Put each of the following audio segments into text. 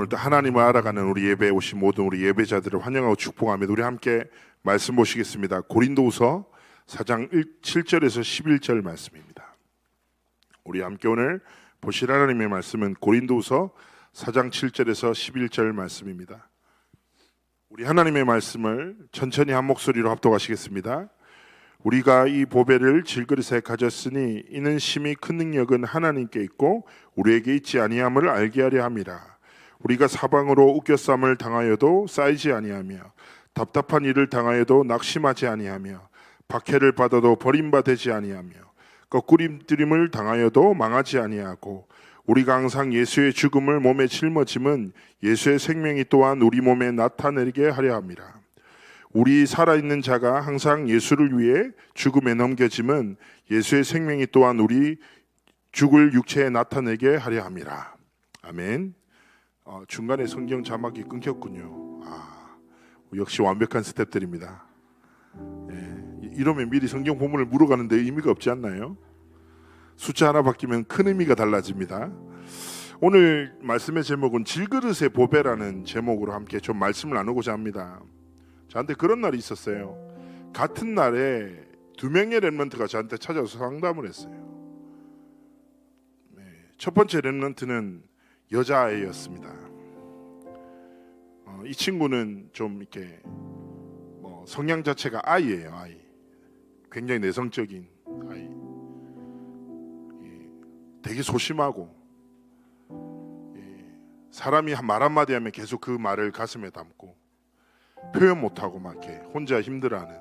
오늘도 하나님을 알아가는 우리 예배에 오신 모든 우리 예배자들을 환영하고 축복하며 우리 함께 말씀 보시겠습니다. 고린도후서 4장 7절에서 11절 말씀입니다. 우리 함께 오늘 보실 하나님의 말씀은 고린도후서 4장 7절에서 11절 말씀입니다. 우리 하나님의 말씀을 천천히 한 목소리로 합독하시겠습니다. 우리가 이 보배를 질그릇에 가졌으니 이는 심히 큰 능력은 하나님께 있고 우리에게 있지 아니함을 알게 하려 함이라. 우리가 사방으로 우겨쌈을 당하여도 쌓이지 아니하며 답답한 일을 당하여도 낙심하지 아니하며 박해를 받아도 버림받지 아니하며 거꾸림들임을 당하여도 망하지 아니하고 우리가 항상 예수의 죽음을 몸에 짊어짐은 예수의 생명이 또한 우리 몸에 나타내게 하려 함이라. 우리 살아있는 자가 항상 예수를 위해 죽음에 넘겨짐은 예수의 생명이 또한 우리 죽을 육체에 나타내게 하려 함이라. 아멘. 중간에 성경 자막이 끊겼군요. 역시 완벽한 스텝들입니다. 이러면 미리 성경 본문을 물어가는데 의미가 없지 않나요? 숫자 하나 바뀌면 큰 의미가 달라집니다. 오늘 말씀의 제목은 질그릇의 보배라는 제목으로 함께 좀 말씀을 나누고자 합니다. 저한테 그런 날이 있었어요. 같은 날에 2명의 렘넌트가 저한테 찾아와서 상담을 했어요. 첫 번째 렘넌트는 여자아이였습니다. 이 친구는 좀 이렇게 성향 자체가 아이예요. 아이. 굉장히 내성적인 아이. 되게 소심하고 사람이 말 한마디 하면 계속 그 말을 가슴에 담고 표현 못하고 막 이렇게 혼자 힘들어하는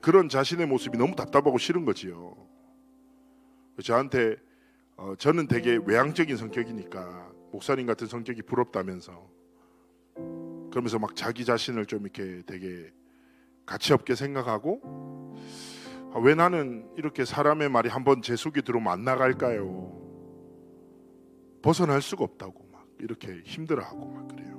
그런 자신의 모습이 너무 답답하고 싫은 거지요. 저한테 저는 되게 외향적인 성격이니까 목사님 같은 성격이 부럽다면서 그러면서 막 자기 자신을 좀 이렇게 되게 가치 없게 생각하고 왜 나는 이렇게 사람의 말이 한번 제 속에 들어오면 안 나갈까요? 벗어날 수가 없다고 막 이렇게 힘들어하고 막 그래요.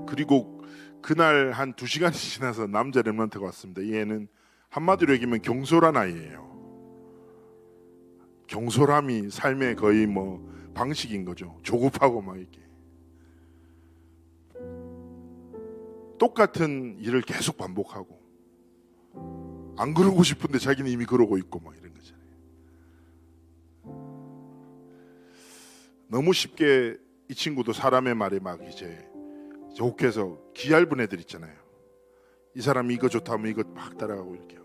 그리고 그날 한 2시간이 지나서 남자 렘넌트가 왔습니다. 얘는 한마디로 얘기하면 경솔한 아이예요. 경솔함이 삶의 거의 방식인 거죠. 조급하고 막 이렇게 똑같은 일을 계속 반복하고 안 그러고 싶은데 자기는 이미 그러고 있고 막 이런 거잖아요. 너무 쉽게 이 친구도 사람의 말에 막 이제 혹해서 기얇은 애들 있잖아요. 이 사람이 이거 좋다 하면 이거 막 따라가고 이렇게 하고.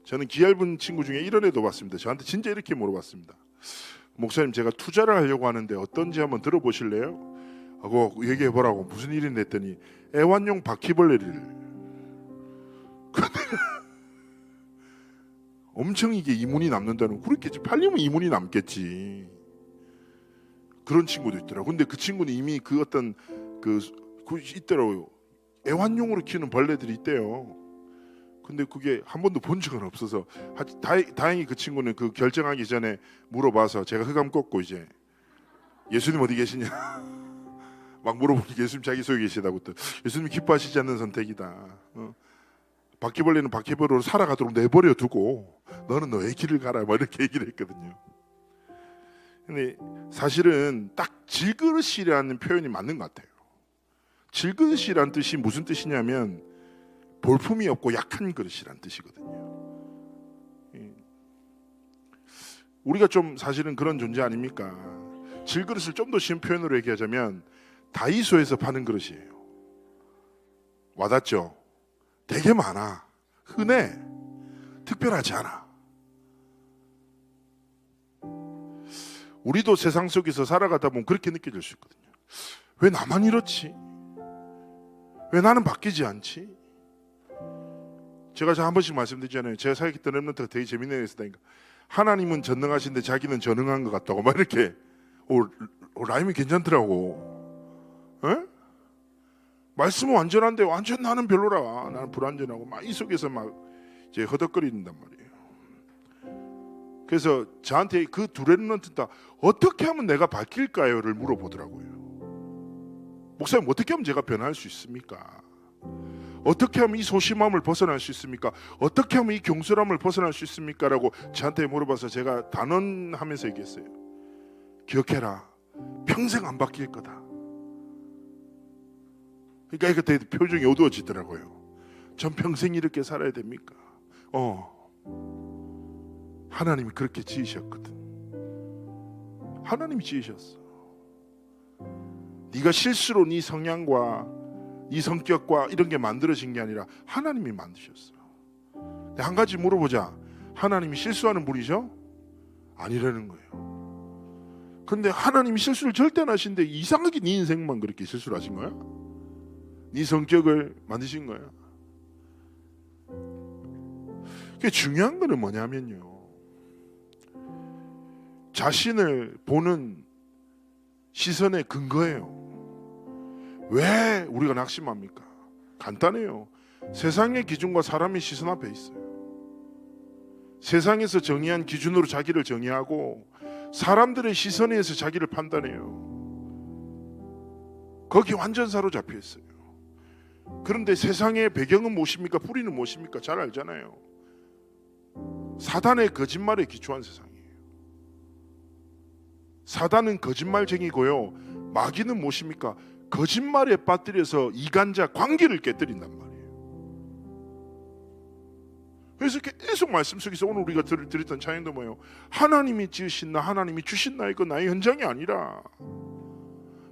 저는 기얇은 친구 중에 이런 애도 봤습니다. 저한테 진짜 이렇게 물어봤습니다. 목사님, 제가 투자를 하려고 하는데 어떤지 한번 들어보실래요? 하고 얘기해보라고. 무슨 일인데 했더니 애완용 바퀴벌레를 엄청 이게 이문이 남는다는. 그렇겠지, 팔리면 이문이 남겠지. 그런 친구도 있더라고. 근데 그 친구는 이미 그 어떤 그 있더라고요. 애완용으로 키우는 벌레들이 있대요. 근데 그게 한 번도 본 적은 없어서 다행히 그 친구는 그 결정하기 전에 물어봐서 제가 흑암 꺾고 이제 예수님 어디 계시냐 막 물어보니 예수님 자기 속에 계시다고. 또 예수님 기뻐하시지 않는 선택이다. 바퀴벌레는 바퀴벌레로 살아가도록 내버려 두고 너는 너의 길을 가라 뭐 이렇게 얘기를 했거든요. 근데 사실은 딱 질그릇이라는 표현이 맞는 것 같아요. 질그릇이란 뜻이 무슨 뜻이냐면 볼품이 없고 약한 그릇이란 뜻이거든요. 우리가 좀 사실은 그런 존재 아닙니까? 질그릇을 좀 더 쉬운 표현으로 얘기하자면 다이소에서 파는 그릇이에요. 와닿죠? 되게 많아. 흔해. 특별하지 않아. 우리도 세상 속에서 살아가다 보면 그렇게 느껴질 수 있거든요. 왜 나만 이렇지? 왜 나는 바뀌지 않지? 제가 한 번씩 말씀드리잖아요. 제가 사역했던 렘넌트가 되게 재밌는 애 있었다니까. 하나님은 전능하신데 자기는 전능한 것 같다고 막 이렇게. 라임이 괜찮더라고. 에? 말씀은 완전한데 완전 나는 별로라. 나는 불완전하고 막 이 속에서 막 이제 허덕거린단 말이에요. 그래서 저한테 그 두 렘넌트 다 어떻게 하면 내가 바뀔까요를 물어보더라고요. 목사님, 어떻게 하면 제가 변할 수 있습니까? 어떻게 하면 이 소심함을 벗어날 수 있습니까? 어떻게 하면 이 경솔함을 벗어날 수 있습니까? 라고 저한테 물어봐서 제가 단언하면서 얘기했어요. 기억해라, 평생 안 바뀔 거다. 그러니까 그때 표정이 어두워지더라고요. 전 평생 이렇게 살아야 됩니까? 하나님이 그렇게 지으셨거든. 하나님이 지으셨어. 네가 실수로 네 성향과 네 성격과 이런 게 만들어진 게 아니라 하나님이 만드셨어. 한 가지 물어보자. 하나님이 실수하는 분이죠? 아니라는 거예요. 근데 하나님이 실수를 절대 안 하시는데 이상하게 네 인생만 그렇게 실수를 하신 거야? 네 성격을 만드신 거야. 그게 중요한 거는 뭐냐면요, 자신을 보는 시선의 근거예요. 왜 우리가 낙심합니까? 간단해요. 세상의 기준과 사람의 시선 앞에 있어요. 세상에서 정의한 기준으로 자기를 정의하고 사람들의 시선에 의해서 자기를 판단해요. 거기 완전 사로잡혀 있어요. 그런데 세상의 배경은 무엇입니까? 뿌리는 무엇입니까? 잘 알잖아요. 사단의 거짓말에 기초한 세상이에요. 사단은 거짓말쟁이고요, 마귀는 무엇입니까? 거짓말에 빠뜨려서 이간자 관계를 깨뜨린단 말이에요. 그래서 계속 말씀 속에서 오늘 우리가 드렸던 찬양도 뭐예요? 하나님이 지으신 나, 하나님이 주신 나, 이거 나의 현장이 아니라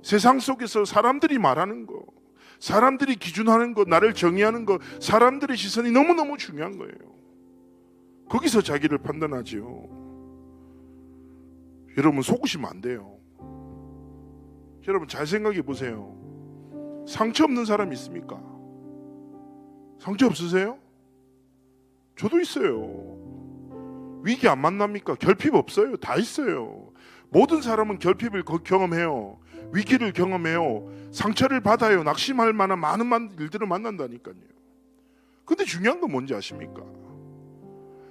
세상 속에서 사람들이 말하는 거, 사람들이 기준하는 거, 나를 정의하는 거, 사람들의 시선이 너무너무 중요한 거예요. 거기서 자기를 판단하지요. 여러분 속으시면 안 돼요. 여러분 잘 생각해 보세요. 상처 없는 사람 있습니까? 상처 없으세요? 저도 있어요. 위기 안 만납니까? 결핍 없어요? 다 있어요. 모든 사람은 결핍을 경험해요. 위기를 경험해요. 상처를 받아요. 낙심할 만한 많은 일들을 만난다니까요. 근데 중요한 건 뭔지 아십니까?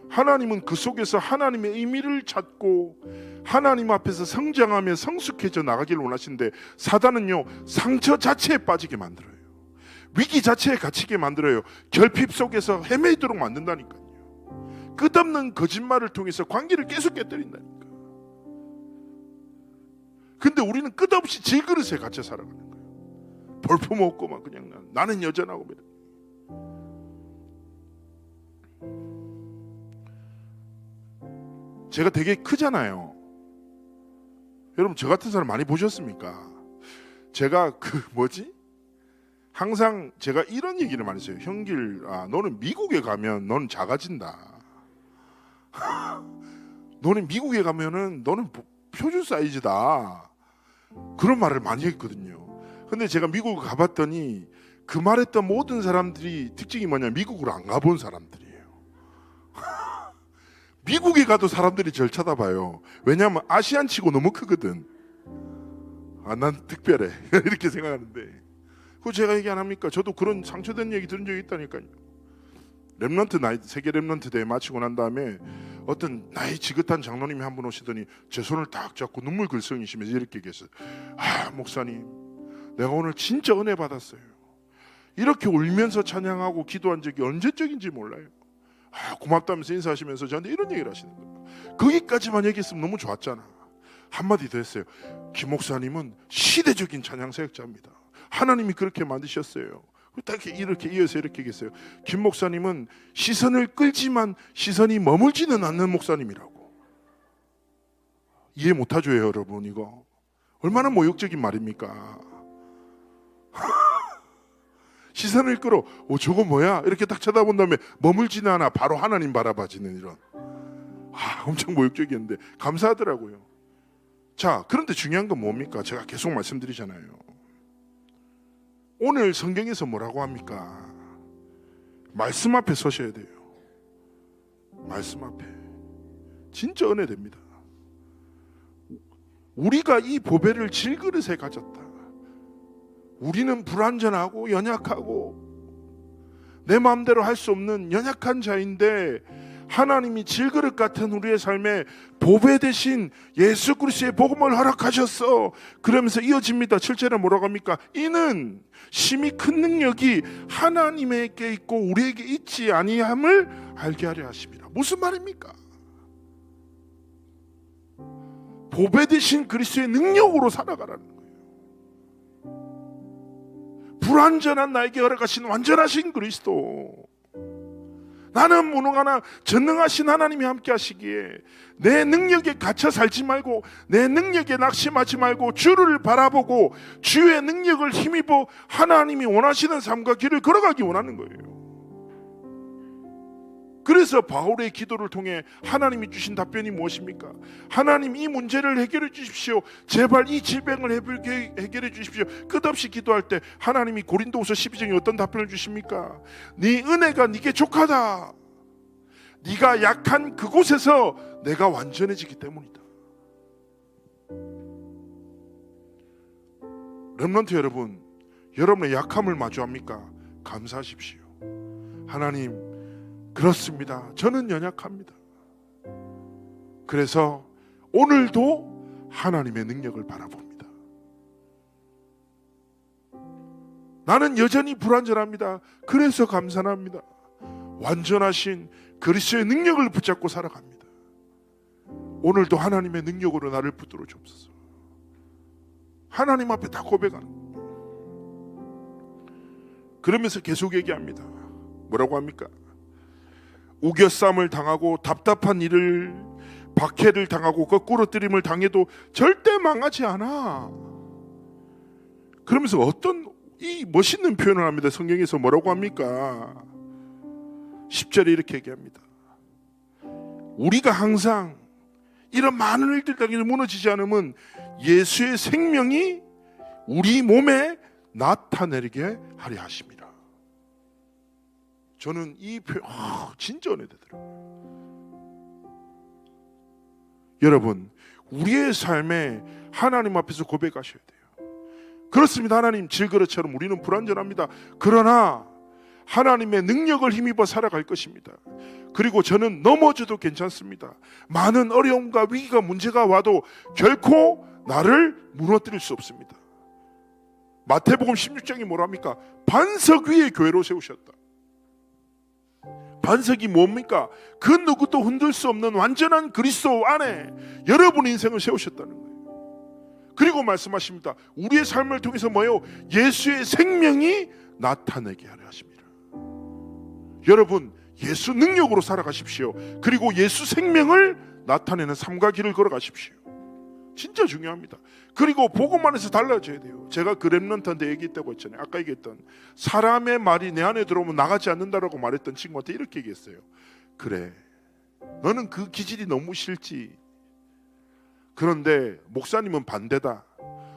하나님은 그 속에서 하나님의 의미를 찾고 하나님 앞에서 성장하며 성숙해져 나가기를 원하시는데, 사단은요, 상처 자체에 빠지게 만들어요. 위기 자체에 갇히게 만들어요. 결핍 속에서 헤매도록 만든다니까요. 끝없는 거짓말을 통해서 관계를 계속 깨뜨린다니까. 근데 우리는 끝없이 질그릇에 갇혀 살아가는 거예요. 볼품없고 막 그냥 나는 여전하고. 제가 되게 크잖아요. 여러분 저 같은 사람 많이 보셨습니까? 제가 항상 제가 이런 얘기를 많이 했어요. 형길, 너는 미국에 가면 너는 작아진다. 너는 미국에 가면은 너는 표준 사이즈다. 그런 말을 많이 했거든요. 근데 제가 미국을 가봤더니 그 말했던 모든 사람들이 특징이 뭐냐, 미국으로 안 가본 사람들이에요. 미국에 가도 사람들이 절 쳐다봐요. 왜냐하면 아시안치고 너무 크거든. 난 특별해 이렇게 생각하는데, 그거 제가 얘기 안 합니까? 저도 그런 상처된 얘기 들은 적이 있다니까요. 세계 렘넌트 대회 마치고 난 다음에 어떤 나이 지긋한 장로님이 한 분 오시더니 제 손을 딱 잡고 눈물 글썽이시면서 이렇게 얘기했어요. 목사님, 내가 오늘 진짜 은혜 받았어요. 이렇게 울면서 찬양하고 기도한 적이 언제적인지 몰라요. 고맙다면서 인사하시면서 저한테 이런 얘기를 하시는 거예요. 거기까지만 얘기했으면 너무 좋았잖아. 한마디 더 했어요. 김 목사님은 시대적인 찬양 사역자입니다. 하나님이 그렇게 만드셨어요. 딱 이렇게 이어서 이렇게 얘기했어요. 김 목사님은 시선을 끌지만 시선이 머물지는 않는 목사님이라고. 이해 못하죠 여러분? 이거 얼마나 모욕적인 말입니까? 시선을 끌어, 저거 뭐야? 이렇게 딱 쳐다본 다음에 머물지는 않아. 바로 하나님 바라봐지는 이런. 엄청 모욕적이었는데 감사하더라고요. 자, 그런데 중요한 건 뭡니까? 제가 계속 말씀드리잖아요. 오늘 성경에서 뭐라고 합니까? 말씀 앞에 서셔야 돼요. 말씀 앞에. 진짜 은혜됩니다. 우리가 이 보배를 질그릇에 가졌다. 우리는 불완전하고 연약하고 내 마음대로 할 수 없는 연약한 자인데 하나님이 질그릇 같은 우리의 삶에 보배 대신 예수 그리스도의 복음을 허락하셨어. 그러면서 이어집니다. 7절에 뭐라고 합니까? 이는 심히 큰 능력이 하나님에게 있고 우리에게 있지 아니함을 알게 하려 하십니다. 무슨 말입니까? 보배 대신 그리스도의 능력으로 살아가라는 거예요. 불완전한 나에게 허락하신 완전하신 그리스도, 나는 무능하나 전능하신 하나님이 함께 하시기에 내 능력에 갇혀 살지 말고, 내 능력에 낙심하지 말고 주를 바라보고 주의 능력을 힘입어 하나님이 원하시는 삶과 길을 걸어가기 원하는 거예요. 그래서 바울의 기도를 통해 하나님이 주신 답변이 무엇입니까? 하나님, 이 문제를 해결해 주십시오. 제발 이 질병을 해결해 주십시오. 끝없이 기도할 때 하나님이 고린도후서 12장에 어떤 답변을 주십니까? 네 은혜가 네게 족하다. 네가 약한 그곳에서 내가 완전해지기 때문이다. 렘넌트 여러분, 여러분의 약함을 마주합니까? 감사하십시오. 하나님, 그렇습니다. 저는 연약합니다. 그래서 오늘도 하나님의 능력을 바라봅니다. 나는 여전히 불완전합니다. 그래서 감사합니다. 완전하신 그리스도의 능력을 붙잡고 살아갑니다. 오늘도 하나님의 능력으로 나를 붙들어 주옵소서. 하나님 앞에 다 고백하는 거예요. 그러면서 계속 얘기합니다. 뭐라고 합니까? 우겨쌈을 당하고 답답한 일을, 박해를 당하고 거꾸로 뜨림을 당해도 절대 망하지 않아. 그러면서 어떤 이 멋있는 표현을 합니다. 성경에서 뭐라고 합니까? 10절에 이렇게 얘기합니다. 우리가 항상 이런 많은 일들 당해도 무너지지 않으면 예수의 생명이 우리 몸에 나타내게 하려 하십니다. 저는 이 표현 진짜 은혜되더라고요. 여러분, 우리의 삶에 하나님 앞에서 고백하셔야 돼요. 그렇습니다. 하나님, 질그릇처럼 우리는 불완전합니다. 그러나 하나님의 능력을 힘입어 살아갈 것입니다. 그리고 저는 넘어져도 괜찮습니다. 많은 어려움과 위기가, 문제가 와도 결코 나를 무너뜨릴 수 없습니다. 마태복음 16장이 뭐랍니까? 반석 위에 교회로 세우셨다. 반석이 뭡니까? 그 누구도 흔들 수 없는 완전한 그리스도 안에 여러분의 인생을 세우셨다는 거예요. 그리고 말씀하십니다. 우리의 삶을 통해서 뭐예요? 예수의 생명이 나타내게 하려 하십니다. 여러분, 예수 능력으로 살아가십시오. 그리고 예수 생명을 나타내는 삶과 길을 걸어가십시오. 진짜 중요합니다. 그리고 복음 안에서 달라져야 돼요. 제가 그 렘넌트한테 얘기했다고 했잖아요. 아까 얘기했던 사람의 말이 내 안에 들어오면 나가지 않는다라고 말했던 친구한테 이렇게 얘기했어요. 그래, 너는 그 기질이 너무 싫지. 그런데 목사님은 반대다.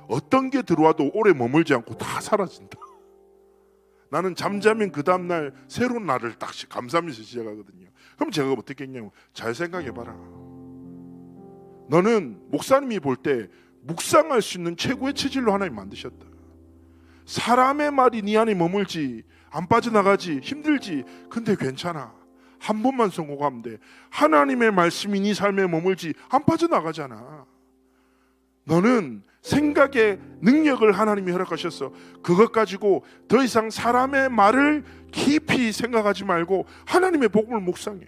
어떤 게 들어와도 오래 머물지 않고 다 사라진다. 나는 잠자면 그 다음날 새로운 날을 딱 감사하면서 시작하거든요. 그럼 제가 어떻게 했냐면, 잘 생각해봐라. 너는 목사님이 볼 때 묵상할 수 있는 최고의 체질로 하나님 만드셨다. 사람의 말이 네 안에 머물지, 안 빠져나가지, 힘들지. 근데 괜찮아. 한 번만 성공하면 돼. 하나님의 말씀이 네 삶에 머물지, 안 빠져나가잖아. 너는 생각의 능력을 하나님이 허락하셨어. 그것 가지고 더 이상 사람의 말을 깊이 생각하지 말고 하나님의 복음을 묵상해.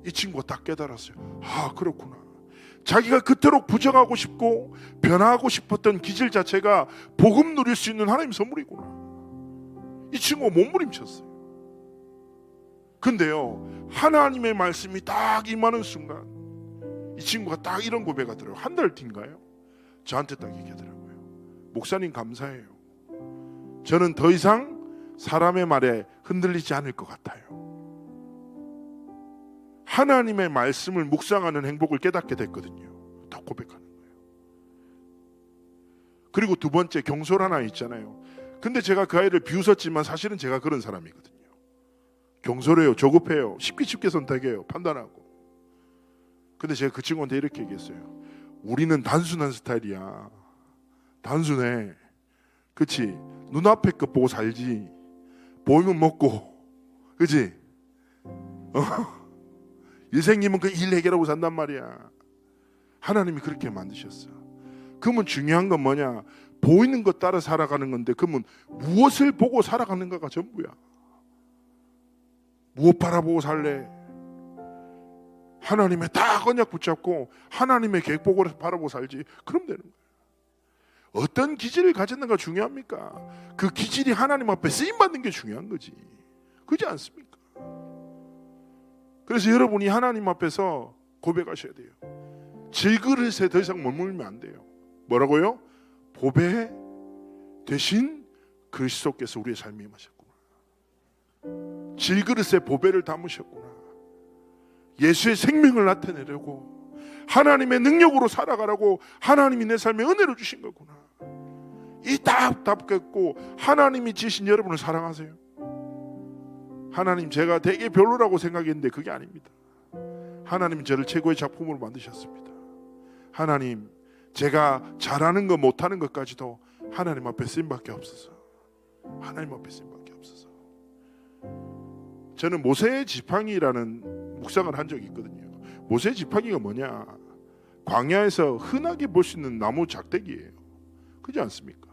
이 친구가 딱 깨달았어요. 아, 그렇구나. 자기가 그토록 부정하고 싶고 변화하고 싶었던 기질 자체가 복음 누릴 수 있는 하나님 선물이구나. 이 친구가 몸부림쳤어요. 근데요, 하나님의 말씀이 딱 임하는 순간 이 친구가 딱 이런 고백하더라고요. 한 달 뒤인가요? 저한테 딱 얘기하더라고요. 목사님 감사해요. 저는 더 이상 사람의 말에 흔들리지 않을 것 같아요. 하나님의 말씀을 묵상하는 행복을 깨닫게 됐거든요. 더 고백하는 거예요. 그리고 두 번째, 경솔 하나 있잖아요. 근데 제가 그 아이를 비웃었지만 사실은 제가 그런 사람이거든요. 경솔해요. 조급해요. 쉽게 선택해요. 판단하고. 근데 제가 그 친구한테 이렇게 얘기했어요. 우리는 단순한 스타일이야. 단순해. 그치? 눈앞에 것 보고 살지. 보이면 먹고. 그치? 일생님은 그 일 해결하고 산단 말이야. 하나님이 그렇게 만드셨어. 그러면 중요한 건 뭐냐? 보이는 것 따라 살아가는 건데, 그러면 무엇을 보고 살아가는가가 전부야. 무엇 바라보고 살래? 하나님의 다 언약 붙잡고 하나님의 계획 보고 바라보고 살지. 그럼 되는 거예요. 어떤 기질을 가졌는가 중요합니까? 그 기질이 하나님 앞에 쓰임받는 게 중요한 거지. 그렇지 않습니까? 그래서 여러분이 하나님 앞에서 고백하셔야 돼요. 질그릇에 더 이상 머물면 안 돼요. 뭐라고요? 보배 대신 그리스도께서 우리의 삶에 임하셨구나. 질그릇에 보배를 담으셨구나. 예수의 생명을 나타내려고, 하나님의 능력으로 살아가라고 하나님이 내 삶에 은혜를 주신 거구나. 이 답답했고 하나님이 지으신 여러분을 사랑하세요. 하나님, 제가 되게 별로라고 생각했는데 그게 아닙니다. 하나님은 저를 최고의 작품으로 만드셨습니다. 하나님, 제가 잘하는 거 못하는 것까지도 하나님 앞에 쓰임밖에 없어서, 하나님 앞에 쓰임밖에 없어서. 저는 모세 지팡이라는 묵상을 한 적이 있거든요. 모세 지팡이가 뭐냐? 광야에서 흔하게 볼 수 있는 나무 작대기예요. 그렇지 않습니까?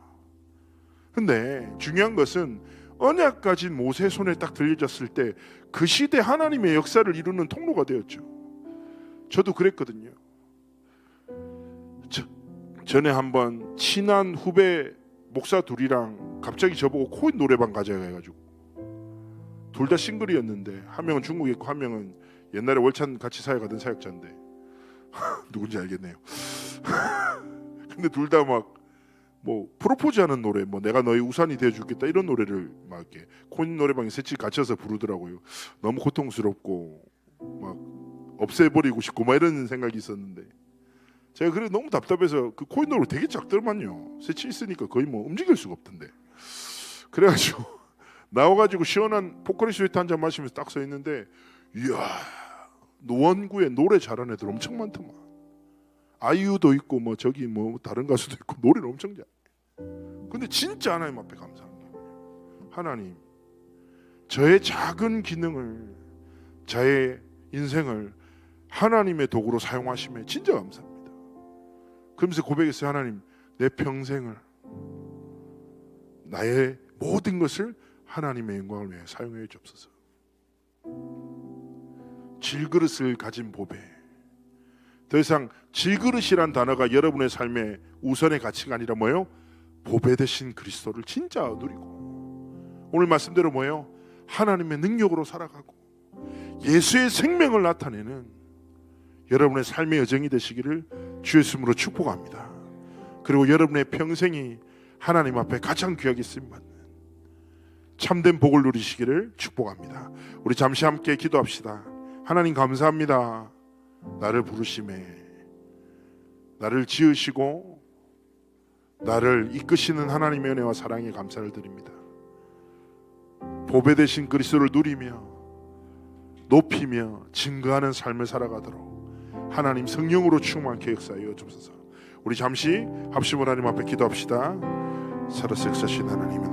근데 중요한 것은 언약 가진 모세 손에 딱 들려졌을 때 그 시대 하나님의 역사를 이루는 통로가 되었죠. 저도 그랬거든요. 전에 한번 친한 후배 목사 둘이랑 갑자기 저보고 코인 노래방 가자 해가지고, 둘 다 싱글이었는데 한 명은 중국에 있고 한 명은 옛날에 월찬 같이 사역하던 사역자인데 누군지 알겠네요. 근데 둘 다 막 뭐 프로포즈하는 노래, 뭐 내가 너의 우산이 되어주겠다 이런 노래를 막 이렇게 코인 노래방에 셋이 갇혀서 부르더라고요. 너무 고통스럽고 막 없애버리고 싶고 막 이런 생각이 있었는데, 제가 그래 너무 답답해서 그 코인 노래 되게 작더만요. 셋이 있으니까 거의 뭐 움직일 수가 없던데. 그래가지고 나와가지고 시원한 포카리 스웨트 한 잔 마시면서 딱 서 있는데, 이야, 노원구에 노래 잘하는 애들 엄청 많더만. 아이유도 있고 뭐 저기 뭐 다른 가수도 있고 노래를 엄청 잘. 근데 진짜 하나님 앞에 감사한 게 뭐예요? 하나님, 저의 작은 기능을, 저의 인생을 하나님의 도구로 사용하심에 진짜 감사합니다. 그러면서 고백했어요. 하나님, 내 평생을, 나의 모든 것을 하나님의 영광을 위해 사용해 주옵소서. 질그릇을 가진 보배. 더 이상 질그릇이란 단어가 여러분의 삶의 우선의 가치가 아니라 뭐예요? 보배 되신 그리스도를 진짜 누리고, 오늘 말씀대로 뭐예요? 하나님의 능력으로 살아가고 예수의 생명을 나타내는 여러분의 삶의 여정이 되시기를 주의 이름으로 축복합니다. 그리고 여러분의 평생이 하나님 앞에 가장 귀하게 쓰임받는 참된 복을 누리시기를 축복합니다. 우리 잠시 함께 기도합시다. 하나님, 감사합니다. 나를 부르심에, 나를 지으시고 나를 이끄시는 하나님의 은혜와 사랑에 감사를 드립니다. 보배 되신 그리스도를 누리며 높이며 증거하는 삶을 살아가도록 하나님 성령으로 충만케 역사하여 주옵소서. 우리 잠시 합심을 하나님 앞에 기도합시다. 살아서 역사하신 하나님의